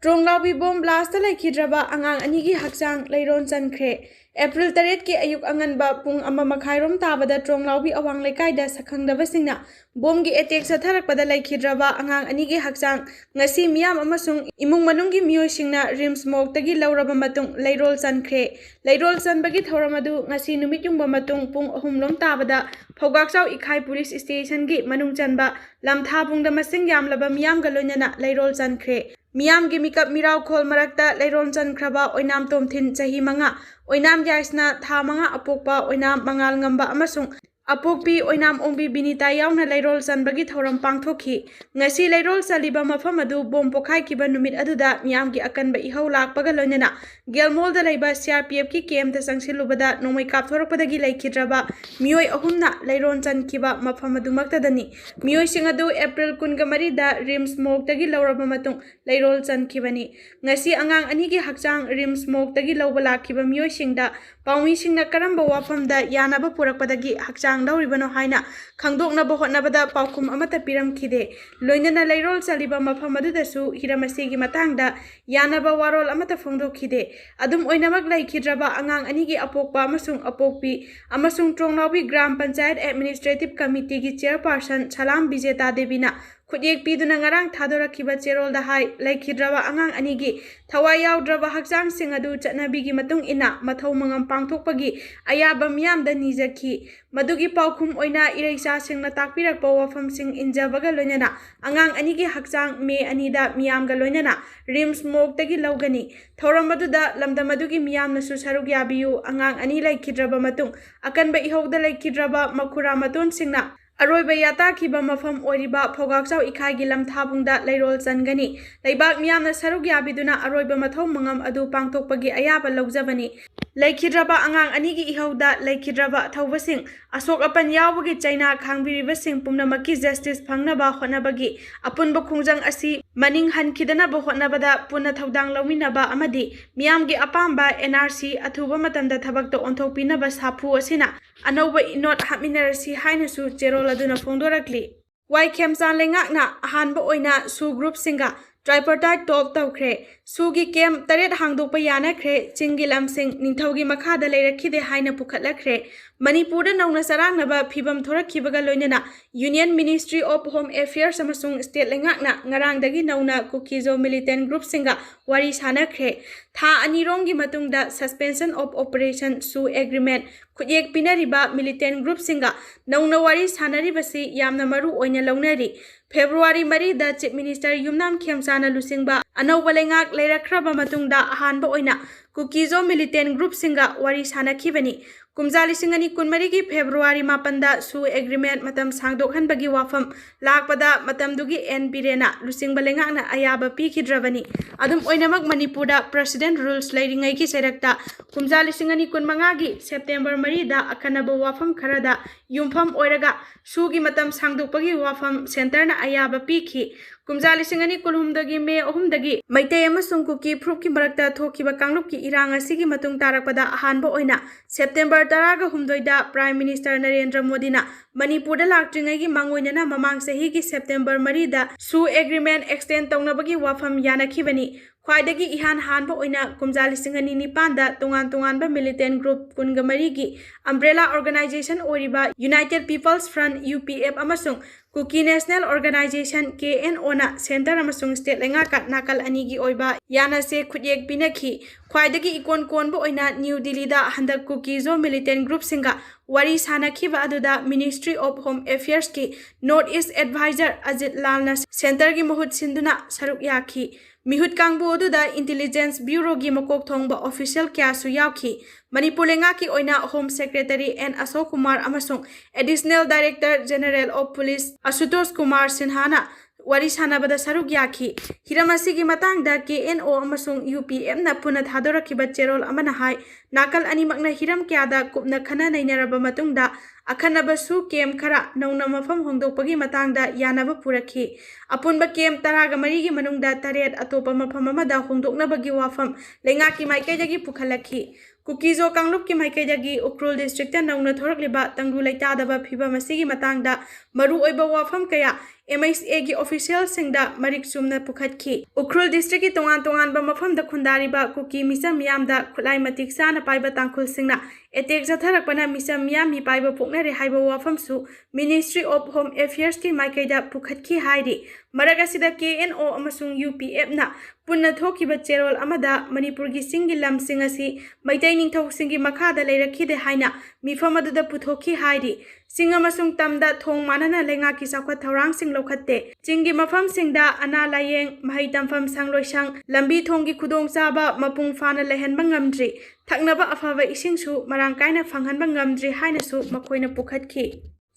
Tronglaubi bom blast laikhidraba angang anigi hakchang leiron chankre April 8 ki ayuk anganba pung ama makhairom tabada Tronglaubi awang lekaida sakhangdabasingna bomgi attack satharakpada laikhidraba angang anigi hakchang ngasi miyam amasung imung manunggi miyoisingna rims moktagi lauraba matung leirol chankre leirol chanbagi thoramadu ngasi numityungba matung pung ahumlom tabada phogakchau ikhai police station gi manung chanba lamthabungda masing yamlaba miyam galoinana leirol chankre Miam gi mikap mirau khol marakta leiron chankraba oinam tomthin chahi manga oinam yaisna tha manga apokpa oinam mangal ngamba amasung apokpi oinam ongbi binita yauna leirol chanbagi thoram pangthokhi ngasi leirol chaliba mafam adu bom pokhai kiba numit aduda miam gi akanba ihau lakpaga loinana gelmol da leiba CRPF ki KM ta sangsilubada nomai kapthorakpadagi laikhidraba mioi ahumna leiron chankiba mafam adu maktadani mioi sing adu April 13 da rims moktagi lauraba matung leirol chankibani ngasi angang ani gi hakchang rims moktagi lawba lakhiba mioi singda paumi singna karamba wafamda yanaba purakpadagi hakchang dauribano haina khangdoknaba hotnabada paukum amata piramkhide loinana leirol chaliba mafam adudasu hiramasi gi matangda yanaba warol amata phongdokhide adum oinamak laikhidraba angang ani gi apokpa amasung apokpi amasung Tronglaubi gram panchayat administrative committee gi chairperson Chalam Bijeta Devina khudek piduna ngarang thadorakhiba cherol da hai laikhidraba angang ani gi thawai yauddraba hakchang sing adu chatnabi gi matung ina mathau mangam pangthokpagi ayaba miyam da nijakhi madugi paukhum oina ireisa singna takpirakpa wafam sing injabaga loinana angang ani gi hakchang me ani da miyam ga loinana rims moktagi lawgani thoram aduda lamdam adugi miyam nasu saruk yabiyu angang ani laikhidraba matung akanba ihogda laikhidraba makhura maton singna Aroiba yata kiba mafam oriba phogakchau ikhai gi lamthabungda leirol changani leibak miyamna saruk yabiduna aroiba mathau mangam adu pangthokpagi ayaba lawjabani laikhidraba angang ani gi ihauda laikhidraba thawbasing asok apan yawbagi chaina khangbiribasing pumnamaki justice phangnaba hotnabagi apunba khungjang asi maning hankhidana hotnabada punna thodang lawminaba amadi miyamgi apamba NRC athuba matamda thabakta onthokpinaba sapu asina anauba inot haminarasi hainasu cherol aduna phongdorakli wai khemchan lengakna ahanba oina su group singa tripartite talk tawkhre sugi kem taret hangdokpa yanakhre chingi lamsing ningthaugi makhada leirakhide haina pukhatlakre Manipur nauna sarangnaba phibam thorakhibaga loinana Union Ministry of Home Affairs amasung state lengakna ngarangdagi nauna Kuki Militant group singa wari sanakre tha anironggi matungda suspension of operation su agreement khuyek pinariba militant group singa nauna wari sanaribasi yamna maru oina lawnari February 3 da Chief Minister Yumnam Khemchana lusingba anauba lengak leirakraba matungda ahanba oina Kuki Militant group singa wari sanakhibani Kumjali singani kunmari ki February 8 da su agreement matam sangdokhanbagi wafam lakpada matamdugi NPRena lusingba lengakna ayaba pikhidrabani adum oinamak Manipurda president rules leiringai ki serakta kumjali singani kunmanga gi September 3 da akhanaba wafam kharada yumpham oiraga sugi matam sangdokpagi wafam center na ayaba pikhi kumjali singani kulhumdagi me ohumdagi maitei amasung Kuki Phrup ki marakta thokiba kanglup ki irang asigi matung tarakpada ahanba oina September 10 da Prime Minister Narendra Modi na Manipur da laktringai gi mangoinana mamang sahi gi September 3 da su agreement extend tawnabagi wafam yanakhibani khwaidagi ihan hanba oina kumjali singani nipanda tungan ba militant group kungamari gi umbrella organization oriba United People's Front UPF amasung Kuki National Organization KNO na center amasung state lengaka nakal anigi oiba yana se khuyek pinakhi khwaidagi ikon konbo oina New Delhi da handak Kuki militant group singa wari sanakhiba aduda Ministry of Home Affairs ki North East Advisor Ajit Lalna center gi muhut sinduna saruk yakhi Mihut kangbu aduda Intelligence Bureau gi makok thongba official kya su yawki Manipur lenga ki oina Home Secretary N Ashok Kumar amasung Additional Director General of Police Ashutosh Kumar Sinhana wari sanabada saruk yakhi hiramasi gi matangda KNO amasung UPM na puna thadorakhiba cherol amana hai nakal animakna hiram kyada kupna khana nainaraba matungda akhanaba su kem khara nauna mafam hongdokpagi matangda yanaba purakhi ꯑꯄꯨꯟꯕ ꯀꯦꯝ 13ꯒꯤ ꯃꯅꯨꯡꯗ 8 ꯑꯇꯣꯞꯄ ꯃꯐꯝ ꯑꯃꯗ ꯍꯣꯡꯗꯣꯛꯅꯕꯒꯤ ꯋꯥꯐꯝ ꯂꯩꯉꯥꯛꯀꯤ ꯃꯥꯏꯀꯩꯗꯒꯤ ꯄꯨꯈꯠꯂꯛꯈꯤ꯫ ꯀꯨꯀꯤꯖꯣ ꯀꯥꯡꯂꯨꯞꯀꯤ ꯃꯥꯏꯀꯩꯗꯒꯤ ꯎꯈ꯭ꯔꯨꯜ ꯗꯤꯁꯇ꯭ꯔꯤꯛꯇ ꯅꯧꯅ ꯊꯣꯔꯛꯂꯤꯕ ꯇꯪꯗꯨ ꯂꯩꯇꯥꯗꯕ ꯐꯤꯚꯝ ꯑꯁꯤꯒꯤ ꯃꯇꯥꯡꯗ ꯃꯔꯨꯑꯣꯏꯕ ꯋꯥꯐꯝ ꯀꯌꯥ MHAꯒꯤ ꯑꯣꯐꯤꯁꯤꯌꯦꯜꯁꯤꯡꯗ ꯃꯔꯤꯛ ꯆꯨꯝꯅ ꯄꯨꯈꯠꯈꯤ꯫ ꯎꯈ꯭ꯔꯨꯜ ꯗꯤꯁꯇ꯭ꯔꯤꯛꯀꯤ ꯇꯣꯉꯥꯟ-ꯇꯣꯉꯥꯟꯕ ꯃꯐꯝꯗ ꯈꯨꯟꯗꯥꯔꯤꯕ ꯀꯨꯀꯤ ꯃꯤꯆꯝ ꯃꯤꯌꯥꯝꯗ ꯈꯨꯠꯂꯥꯏ ꯃꯇꯤꯛ ꯆꯥꯅ ꯄꯥꯏꯕ ꯇꯥꯡꯈꯨꯜꯁꯤꯡꯅ ꯑꯦꯇꯦꯛ ꯆꯠꯊꯔꯛꯄꯅ ꯃꯤꯆꯝ ꯃꯤꯌꯥꯝ ꯃꯤꯄꯥꯏꯕ ꯄꯣꯛꯅꯔꯦ ꯍꯥꯏꯕ ꯋꯥꯐꯝꯁꯨ ꯃꯤꯅꯤꯁꯇ꯭ꯔꯤ ꯑꯣꯐ ꯍꯣꯝ ꯑꯦꯐꯤꯌꯔꯁꯀꯤ ꯃꯥꯏꯀꯩꯗ ꯄꯨꯈꯠꯈꯤ ꯍꯥꯏꯔꯤ꯫ ꯃꯔꯛ ꯑꯁꯤꯗ KNO ꯑꯃꯁꯨꯡ UPFꯅ ꯄꯨꯟꯅ ꯊꯣꯛꯈꯤꯕ ꯆꯦꯔꯣꯜ ꯑꯃꯗ ꯃꯅꯤꯄꯨꯔꯒꯤ ꯆꯤꯡꯒꯤ ꯂꯝꯁꯤꯡ ꯑꯁꯤ ꯃꯩꯇꯩ ꯅꯤꯡꯊꯧꯁꯤꯡꯒꯤ ꯃꯈꯥꯗ ꯂꯩꯔꯛꯈꯤꯗꯦ ꯍꯥꯏꯅ ꯃꯤꯐꯝ ꯑꯗꯨꯗ ꯄꯨꯊꯣꯛꯈꯤ ꯍꯥꯏꯔꯤ꯫ ꯆꯤꯡ ꯑꯃꯁꯨꯡ ꯇꯝꯗ ꯊꯣꯡ ꯃꯥꯟꯅꯅ ꯂꯩꯉꯥꯛꯀꯤ ꯆꯥꯎꯈꯠ ꯊꯧꯔꯥꯡꯁꯤꯡ ꯂꯧꯈꯠꯇꯦ꯫ ꯆꯤꯡꯒꯤ ꯃꯐꯝꯁꯤꯡꯗ ꯑꯅꯥ ꯂꯥꯌꯦꯡ, ꯃꯍꯩ ꯇꯝꯐꯝ ꯁꯪꯂꯣꯏꯁꯪ, ꯂꯝꯕꯤ ꯊꯣꯡꯒꯤ ꯈꯨꯗꯣꯡꯆꯥꯕ ꯃꯄꯨꯡ ꯐꯥꯅ ꯂꯩꯍꯟꯕ ꯉꯝꯗ꯭ꯔꯤ, ꯊꯛꯅꯕ ꯑꯐꯕ ꯏꯁꯤꯡꯁꯨ ꯃꯔꯥꯡ ꯀꯥꯏꯅ ꯐꯪꯍꯟꯕ ꯉꯝꯗ꯭ꯔꯤ ꯍꯥꯏꯅꯁꯨ ꯃꯈꯣꯏꯅ ꯄꯨꯈꯠꯈꯤ꯫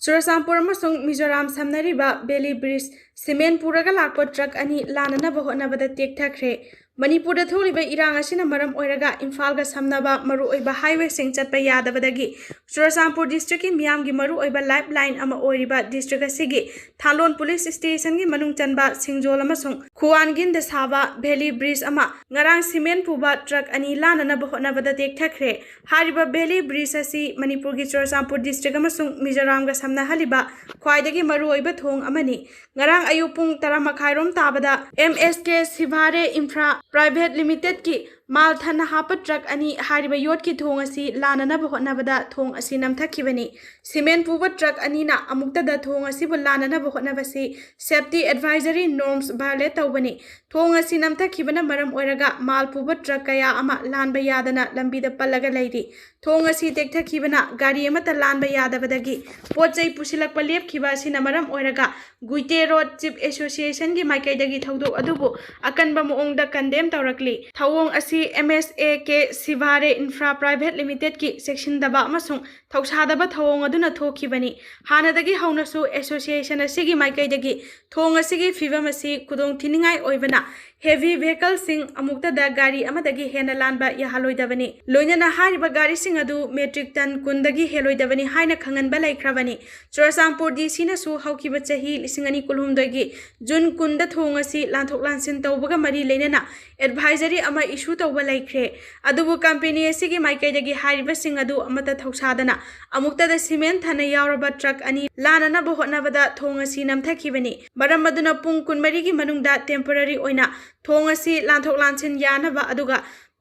ꯆꯨꯔꯆꯥꯟꯄꯨꯔ ꯑꯃꯁꯨꯡ ꯃꯤꯖꯣꯔꯥꯝ ꯁꯝꯅꯔꯤꯕ ꯕꯦꯂꯤ ꯕ꯭ꯔꯤꯖ ꯁꯤꯃꯦꯟ ꯄꯨꯔꯒ ꯂꯥꯛꯄ ꯇ꯭ꯔꯛ ꯑꯅꯤ ꯂꯥꯟꯅꯅꯕ ꯍꯣꯠꯅꯕꯗ ꯇꯦꯛꯊꯈ꯭ꯔꯦ꯫ ꯃꯅꯤꯄꯨꯔꯗ ꯊꯣꯛꯂꯤꯕ ꯏꯔꯥꯡ ꯑꯁꯤꯅ ꯃꯔꯝ ꯑꯣꯏꯔꯒ ꯏꯝꯐꯥꯜꯒ ꯁꯝꯅꯕ ꯃꯔꯨꯑꯣꯏꯕ ꯍꯥꯏꯋꯦꯁꯤꯡ ꯆꯠꯄ ꯌꯥꯗꯕꯗꯒꯤ ꯆꯨꯔꯆꯥꯟꯄꯨꯔ ꯗꯤꯁꯇ꯭ꯔꯤꯛꯀꯤ ꯃꯤꯌꯥꯝꯒꯤ ꯃꯔꯨꯑꯣꯏꯕ ꯂꯥꯏꯐ ꯂꯥꯏꯟ ꯑꯃ ꯑꯣꯏꯔꯤꯕ ꯗꯤꯁꯇ꯭ꯔꯤꯛ ꯑꯁꯤꯒꯤ ꯊꯥꯂꯣꯟ ꯄꯨꯂꯤꯁ ꯁ꯭ꯇꯦꯁꯟꯒꯤ ꯃꯅꯨꯡ ꯆꯟꯕ ꯁꯤꯡꯖꯣꯜ ꯑꯃꯁꯨꯡ ꯈꯨꯋꯥꯟꯒꯤꯟꯗ ꯁꯥꯕ ꯚꯦꯂꯤ ꯕ꯭ꯔꯤꯖ ꯑꯃ ꯉꯔꯥꯡ ꯁꯤꯃꯦꯟ ꯄꯨꯕ ꯇ꯭ꯔꯛ ꯑꯅꯤ ꯂꯥꯟꯅꯅꯕ ꯍꯣꯠꯅꯕꯗ ꯇꯦꯛꯊꯈ꯭ꯔꯦ꯫ ꯍꯥꯏꯔꯤꯕ ꯚꯦꯂꯤ ꯕ꯭ꯔꯤꯖ ꯑꯁꯤ ꯃꯅꯤꯄꯨꯔꯒꯤ ꯆꯨꯔꯆꯥꯟꯄꯨꯔ ꯗꯤꯁꯇ꯭ꯔꯤꯛ ꯑꯃꯁꯨꯡ ꯃꯤꯖꯣꯔꯥꯝꯒ ꯁꯝꯅꯍꯜꯂꯤꯕ ꯈ꯭ꯋꯥꯏꯗꯒꯤ ꯃꯔꯨꯑꯣꯏꯕ ꯊꯣꯡ ꯑꯃꯅꯤ꯫ ꯉꯔꯥꯡ ꯑꯌꯨꯛ ꯄꯨꯡ 10:30 ꯇꯥꯕꯗ MSK ꯁꯤꯚꯥꯔꯦ ꯏꯟꯐ꯭ꯔꯥ ꯄ꯭ꯔꯥꯏꯚꯦꯠ ꯂꯤꯃꯤꯇꯦꯗꯀꯤ ꯃꯥꯜ ꯊꯟꯅ ꯍꯥꯞꯄ ꯇ꯭ꯔꯛ ꯑꯅꯤ ꯍꯥꯏꯔꯤꯕ ꯌꯣꯠꯀꯤ ꯊꯣꯡ ꯑꯁꯤ ꯂꯥꯟꯅꯅꯕ ꯍꯣꯠꯅꯕꯗ ꯊꯣꯡ ꯑꯁꯤ ꯅꯝꯊꯈꯤꯕꯅꯤ꯫ ꯁꯤꯃꯦꯟ ꯄꯨꯕ ꯇ꯭ꯔꯛ ꯑꯅꯤꯅ ꯑꯃꯨꯛꯇꯗ ꯊꯣꯡ ꯑꯁꯤꯕꯨ ꯂꯥꯟꯅꯅꯕ ꯍꯣꯠꯅꯕꯁꯤ ꯁꯦꯐꯇꯤ ꯑꯦꯗꯚꯥꯏꯖꯔꯤ ꯅꯣꯔꯝꯁ ꯚꯥꯏꯑꯣꯂꯦꯠ ꯇꯧꯕꯅꯤ꯫ ꯊꯣꯡ ꯑꯁꯤ ꯅꯝꯊꯈꯤꯕꯅ ꯃꯔꯝ ꯑꯣꯏꯔꯒ ꯃꯥꯜ ꯄꯨꯕ ꯇ꯭ꯔꯛ ꯀꯌꯥ ꯑꯃ ꯂꯥꯟꯕ ꯌꯥꯗꯅ ꯂꯝꯕꯤꯗ ꯄꯜꯂꯒ ꯂꯩꯔꯤ꯫ ꯊꯣꯡ ꯑꯁꯤ ꯇꯦꯛꯊꯈꯤꯕꯅ ꯒꯥꯔꯤ ꯑꯃꯠꯇ ꯂꯥꯟꯕ ꯌꯥꯗꯕꯗꯒꯤ ꯄꯣꯠ ꯆꯩ ꯄꯨꯁꯤꯜꯂꯛꯄ ꯂꯦꯞꯈꯤꯕ ꯑꯁꯤꯅ ꯃꯔꯝ ꯑꯣꯏꯔꯒ ꯒꯨꯏꯇꯦ ꯔꯣꯗ ꯆꯤꯞ ꯑꯦꯁꯣꯁꯤꯌꯦꯁꯟꯒꯤ ꯃꯥꯏꯀꯩꯗꯒꯤ ꯊꯧꯗꯣꯛ ꯑꯗꯨꯕꯨ ꯑꯀꯟꯕ ꯃꯑꯣꯡꯗ ꯀꯟꯗꯦꯝ ꯇꯧꯔꯛꯂꯤ꯫ ꯊꯧꯑꯣꯡ ꯑꯁꯤ MSAK ꯁꯤꯚꯥꯔꯦ ꯏꯟꯐ꯭ꯔꯥ ꯄ꯭ꯔꯥꯏꯚꯦꯠ ꯂꯤꯃꯤꯇꯦꯗꯀꯤ ꯆꯦꯛꯁꯤꯟꯗꯕ ꯑꯃꯁꯨꯡ ꯊꯧꯁꯥꯗꯕ ꯊꯧꯑꯣꯡ ꯑꯗꯨꯅ ꯊꯣꯛꯈꯤꯕꯅꯤ꯫ ꯍꯥꯟꯅꯗꯒꯤ ꯍꯧꯅꯁꯨ ꯑꯦꯁꯣꯁꯤꯌꯦꯁꯟ ꯑꯁꯤꯒꯤ ꯃꯥꯏꯀꯩꯗꯒꯤ ꯊꯣꯡ ꯑꯁꯤꯒꯤ ꯐꯤꯚꯝ ꯑꯁꯤ ꯈꯨꯗꯣꯡꯊꯤꯅꯤꯡꯉꯥꯏ ꯑꯣꯏꯕꯅ ꯍꯦꯚꯤ ꯚꯦꯍꯤꯀꯜꯁꯤꯡ ꯑꯃꯨꯛꯇꯗ ꯒꯥꯔꯤ ꯑꯃꯗꯒꯤ ꯍꯦꯟꯅ ꯂꯥꯟꯕ ꯌꯥꯍꯜꯂꯣꯏꯗꯕꯅꯤ꯫ ꯂꯣꯏꯅꯅ ꯍꯥꯏꯔꯤꯕ ꯒꯥꯔꯤꯁꯤꯡ ꯑꯗꯨ ꯃꯦꯇ꯭ꯔꯤꯛ ꯇꯟ 10ꯗꯒꯤ ꯍꯦꯜꯂꯣꯏꯗꯕꯅꯤ ꯍꯥꯏꯅ ꯈꯪꯍꯟꯕ ꯂꯩꯈ꯭ꯔꯕꯅꯤ꯫ ꯆꯨꯔꯆꯥꯟꯄꯨꯔ DCꯅꯁꯨ ꯍꯧꯈꯤꯕ ꯆꯍꯤ 2019ꯒꯤ ꯖꯨꯟ 10ꯗ ꯊꯣꯡ ꯑꯁꯤ ꯂꯥꯟꯊꯣꯛ ꯂꯥꯟꯁꯤꯟ ꯇꯧꯕꯒ ꯃꯔꯤ ꯂꯩꯅꯅ ꯑꯦꯗꯚꯥꯏꯖꯔꯤ ꯑꯃ ꯏꯁꯨ ꯇꯧꯕ ꯂꯩꯈ꯭ꯔꯦ꯫ ꯑꯗꯨꯕꯨ ꯀꯝꯄꯦꯅꯤ ꯑꯁꯤꯒꯤ ꯃꯥꯏꯀꯩꯗꯒꯤ ꯍꯥꯏꯔꯤꯕꯁꯤꯡ ꯑꯗꯨ ꯑꯃꯠꯇ ꯊꯧꯁꯥꯗꯅ ꯑꯃꯨꯛꯇꯗ ꯁꯤꯃꯦꯟ ꯊꯟꯅ ꯌꯥꯎꯔꯕ ꯇ꯭ꯔꯛ ꯑꯅꯤ ꯂꯥꯟꯅꯅꯕ ꯍꯣꯠꯅꯕꯗ ꯊꯣꯡ ꯑꯁꯤ ನಮ್ಥಕಿಬನಿ ಮರಂ ಅದುನ ಪುಂಗ್ ಕುನ್ಮರಿಗೆ ಮನುಂಗ್ದ ಟೆಂಪರರಿ ಒಯ್ನ ಥೋಂಗ್ ಅಸಿ ಲಾಂಥೋಕ್ ಲಾನ್ಸಿನ್ ಯಾನಬ ಅದುಗ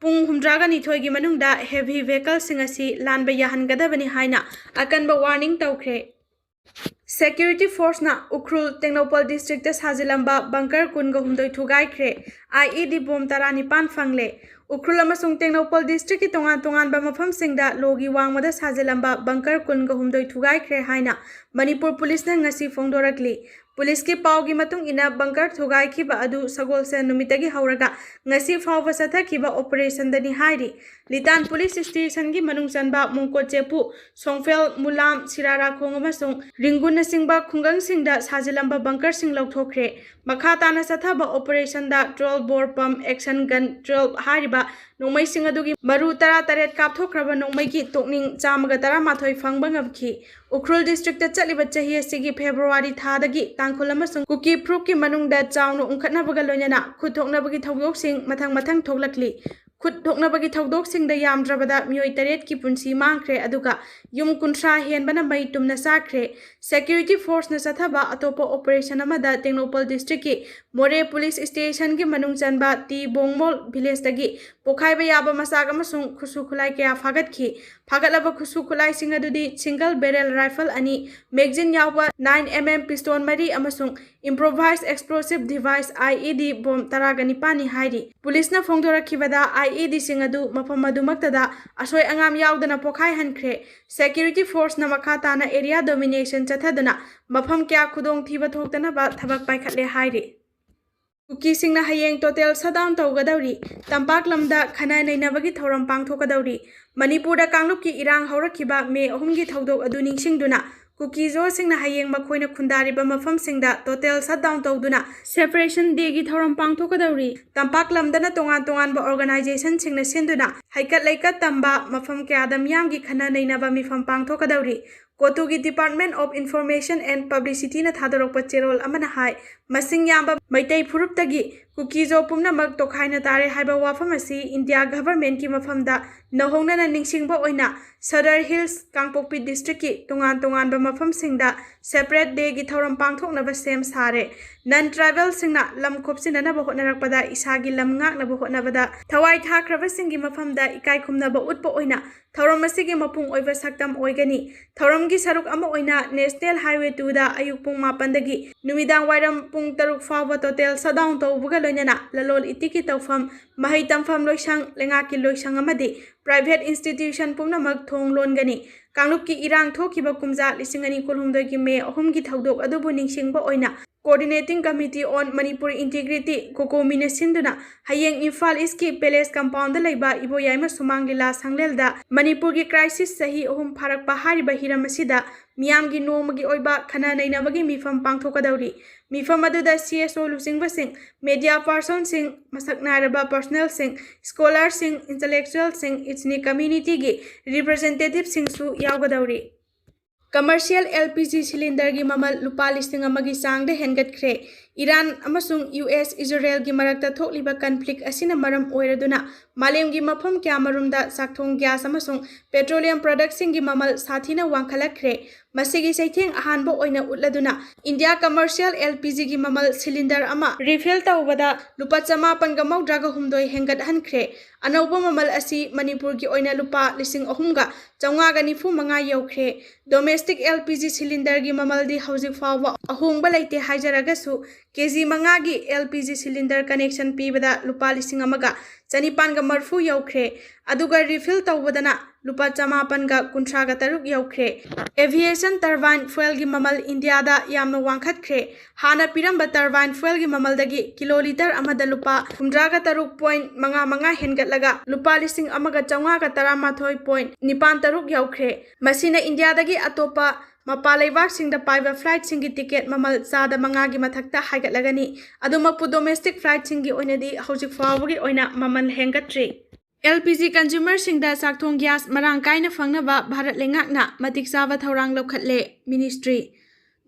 ಪುಂಗ್ ಹುಮ್ದ್ರಾಗ ನಿಥೋಯ್ಗಿ ಮನುಂಗ್ದ ಹೆವಿ ವೆಹಿಕಲ್ ಸಿಂಗ್ ಅಸಿ ಲಾನ್ಬ ಯಾಹನ್ಗದಬನಿ ಹಾಯ್ನ ಅಕನ್ಬ ವಾರ್ನಿಂಗ್ ತೌಖ್ರೆ Security Force na Ukhrul Teknopal District ta sajilamba bunker kunga humdoi thugaikre IED bomb taranipan fangle Ukhrul amasung Teknopal District ki tongan ba mafam singda logi wangmada sajilamba bunker kunga humdoi thugaikre haina Manipur Police na ngasi phongdorakli Police ki pawgi matung ina bunker thugaikhiba adu sagolsen numitagi hauraga ngasi phawba sathakhiba operation dani hairi Militant Police Station ki manung chanba mungko chepu Songfel Mulam Sirara khong amasung ringun singba khungang singda sajilamba bunker sing lauthokre makha tana sathaba operation da 12 bore pump action gun 12 hariba nongmai sing adugi maru tara taret kapthokraba nongmai ki tokning chamaga tara mathoi phangba ngamkhi Ukhrul district ta chaliba chahi asigi February thadagi tangkhul amasung Kuki proof ki manungda chawnu ungkhatnabaga loinana khuthoknabagi thogok sing mathang thoglakli Khut thoknabagi thogdok singda yamdrabada mioi taret ki punsi mangkhre aduga yum kunthra henbana mai tumna sakre Security Force na sathaba atopa operation amada Teknopal District ki More Police Station ki manung chanba Ti Bongmol village dagi pokhaiba yaba masak amasung khusu khulai kya phagatki phagatlaba khusu khulai sing adudi single barrel rifle ani magazine yawba 9mm pistol mari amasung improvised explosive device IED bomb taragani pani hairi police na phongdorakhibada IED sing adu mafam adumaktada asoi angam yawdana pokhai hankre Security Force na makha tana area domination chathaduna mafam kya khudong thiba thoktana ba thabak paikhatle hairi Kuki singna hayeng total shutdown tawgadauri tampak lamda khana nainabagi thoram pangthokadauri Manipur da kangluk ki irang haurakhiba May 3 gi thodok adu ningsingduna Kuki zo singna hayeng makhoina khundariba mafam singda total shutdown tawduna separation day gi thoram pangthokadauri tampak lamdana tongan ba organization singna senduna haikat laikat tamba mafam kya da miyam gi khana nainaba mifam pangthokadauri कोतुगी department of information and publicity न थादरप चेरोल अमना high मसिंग याम मैतई फुरुपतगी कुकीजो पुनमक तोखाइना तारे हाइबा वाफम असी India government की मफमदा नहोंगना निंगसिंगबा ओइना सदर hills Kangpokpi district की तोंगान तोंगान मफम सिंगदा separate day की थौरम पांगथोकनबा same सारे none tribal सिंगना lump खोपसिननबा होटनरकपदा इसागी lump ngaknaba hotnabada thawai thakraba singi mafamda ikai khumnaba utpa oina thauram asigi mapung oiba saktam oigani thauram gi saruk ama oina national highway 2 da ayuk pung 9 dagi numidang wairam pung 3 fawa total shutdown tawbuga loinana lalol itiki tawfam mahai tamfam loisang lengaki loisang amadi private institution pungnamak thong longani kanglup ki irang thokiba kumja lisingani kolhumdoi ki me ahum gi thaudok adubu ningsingba oina Coordinating Committee on Manipur Integrity Kokomina Sinduna Hayeng Imphal East ki Palace Compound laiba Iboyaima Sumang Lila Sanglelda Manipur ki crisis sahi ahum pharak pahari bahiram asida miyam gi nomagi oiba khana nainabagi mifam pangthokadauri mifam aduda CSO lusingba sing media person sing masak nairaba personnel sing scholar sing intellectual sing itsni community gi representative sing su yaugadauri Commercial LPG cylinder gi mamal lupa listing amagi sangde hengatkhre Iran amasung US Israel gi marakta thokliba conflict asina maram oiraduna malem gi mafam kya marumda sakthong gas amasung petroleum products gi mamal sathina wangkhalakre masigi saitheng ahanbo oina utladuna India commercial LPG gi mamal cylinder ama refill tawbada lupa 500 ga mawdraga humdoi hengat hankre anauba mamal asi Manipur gi oina lupa lising ahumga chawnga ga nifu manga yaukhre domestic LPG cylinder gi mamal di hauzik fawa ahongba leite haijaragasu KG mangagi LPG cylinder connection pibada lupa lising amaga chanipan ga marfu yaukhre aduga refill tawbadana lupa 500 ga kunthra ga taruk yaukhre aviation turbine fuel gi mamal India da yamna wangkhatkhre hana piramba turbine fuel gi mamal dagi kiloliter amada lupa 13.5 hengatlaga lupa lising amaga chawnga ga 13.93 yaukhre masina India dagi atopa Mapalaiwak sing da paiba flight singi ticket mamal sada mangagi mathakta haigatlagani adumakpu domestic flight singi oinadi hojik fawagi oina mamal hengatri LPG consumer sing da sakthong gas marang kaina fangnaba Bharat lengakna matik sawa thaurang lokhatle ministry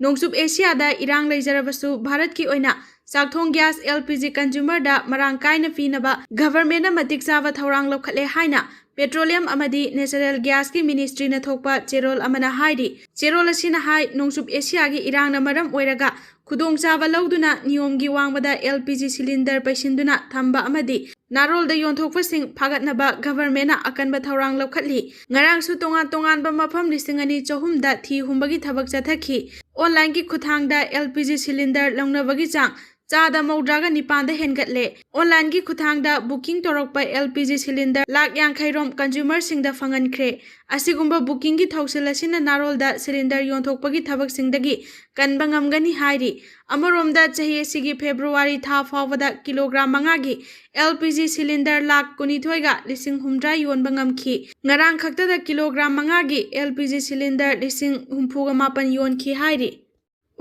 Nongsub Asia da irang leijarabasu Bharat ki oina sakthong gas LPG consumer da marang kaina finaba government na matik sawa thaurang lokhatle haina Petroleum amadi natural gas ki ministry na thokpa cherol amana haidi cherol asina hai Nongsub Asia gi irang na maram oiraga khudong chawa lauduna niyom gi wangbada LPG cylinder paisinduna thamba amadi narol da yonthokpa sing phagatnaba government na akanba thaurang lokhatli ngarang su tongan ba mafam lisingani chohum da thi humbagi thabak chathaki online ki khuthang da LPG cylinder longnabagi chang Chada maudraga nipanda hengatle online gi khuthang da booking torokpa LPG cylinder lak yang khairom consumer sing da fangan khre asigumba booking gi thausilasina narol da cylinder yonthokpa gi thabak sing dagi kanba ngamgani hairi amarom da chahi sigi February tha fawada kilogram manga gi LPG cylinder lak kunithoi ga lising humdra yonba ngamki ngarang khakta da kilogram manga gi LPG cylinder lising humpuga mapan yonki hairi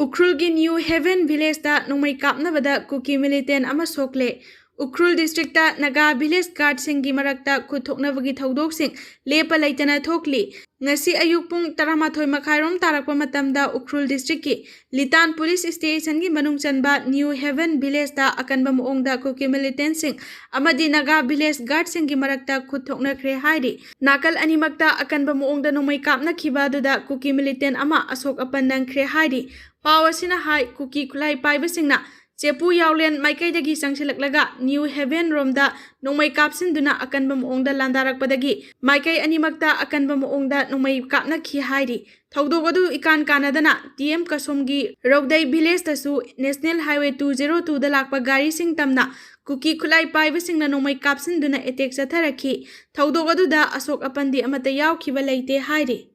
Ukhrul gi New Haven village da nongmai kapnabada Kuki Militant ama sokle Ukhrul district ta Naga village guard singi marakta khuthoknabagi thaudok sing lepa laitana thokli ngasi ayuk pung 12 makhairom tarakpa matamda Ukhrul district ki Militant police station gi manung chanba New Haven village da akanba moongda Kuki Militant sing amadi Naga village guard singi marakta khuthoknakhre hairi nakal animakta akanba moongda nongmai kapna khiba duda Kuki Militant ama asok apan nangkhre hairi Pawasina hai Kuki kulai paiba singna chepu yaulen maikai dagi sangsilaklaga New Haven romda nongmai kapsin duna akanba moongda landarakpadagi maikai animakta akanba moongda nongmai kapna khi hairi thaudogodu ikan kanadana TM kasomgi Rogdai village tasu National Highway 202 da lakpa gari sing tamna Kuki kulai paiba singna nongmai kapsin duna attack chatharakhi thaudogodu da asok apandi amata yaukhiba leite hairi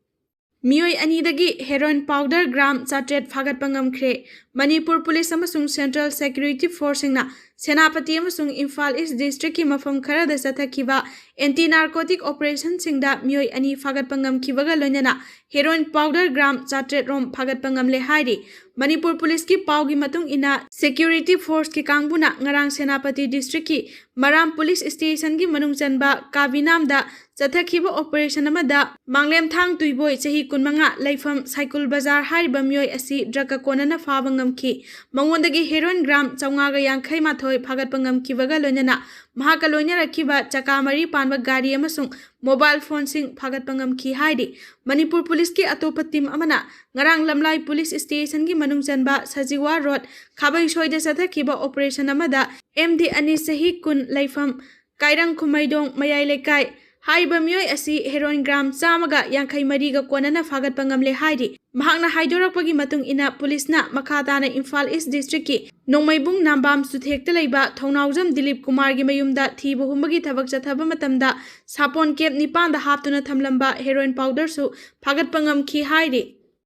Miyoi anidagi heroin powder gram 400 phagat pangam khre Manipur Police amasung Central Security Forcing na Senapati amasung Imphal East District ki mafam khara da sathakhiba anti-narcotic operation singda mioi ani fagat pangam kibaga loinana heroin powder gram 400 rom fagat pangam le hairi Manipur Police ki paugi matung ina Security Force ki kangbuna ngarang Senapati District ki Maram Police Station ki manung chanba Kabinam da Chathakhiba operation amada Manglem Thang Tuiboi chahi kunmanga laifam Cycle Bazar hariba mioi asi draka konana fabangam ki mangondagi heroin gram 450 mathoi phagat pangam kibaga loinana mahaka loina rakhiba chakamari panba gari amasung mobile phone sing phagat pangam ki haidi Manipur Police ki atopa team amana ngarang Lamlai Police Station ki manung chanba Sajiwa Road Khabai soida sathakhiba operation amada MD ani sahi kun laifam Kairang Khumaidong Mayai Lekai Haiba mioi asi heroin gram 150 ga konana fagat pangam le haidi mahakna haidorakpagi matung ina police na makhatana Imphal East District ki nongmaibung nambam suthekta leiba thongnaujam Dilip Kumar gi mayumda thiba humbagi thabak chathaba matamda sapon cap 9 da haptuna thamlamba heroin powder su fagat pangam ki haidi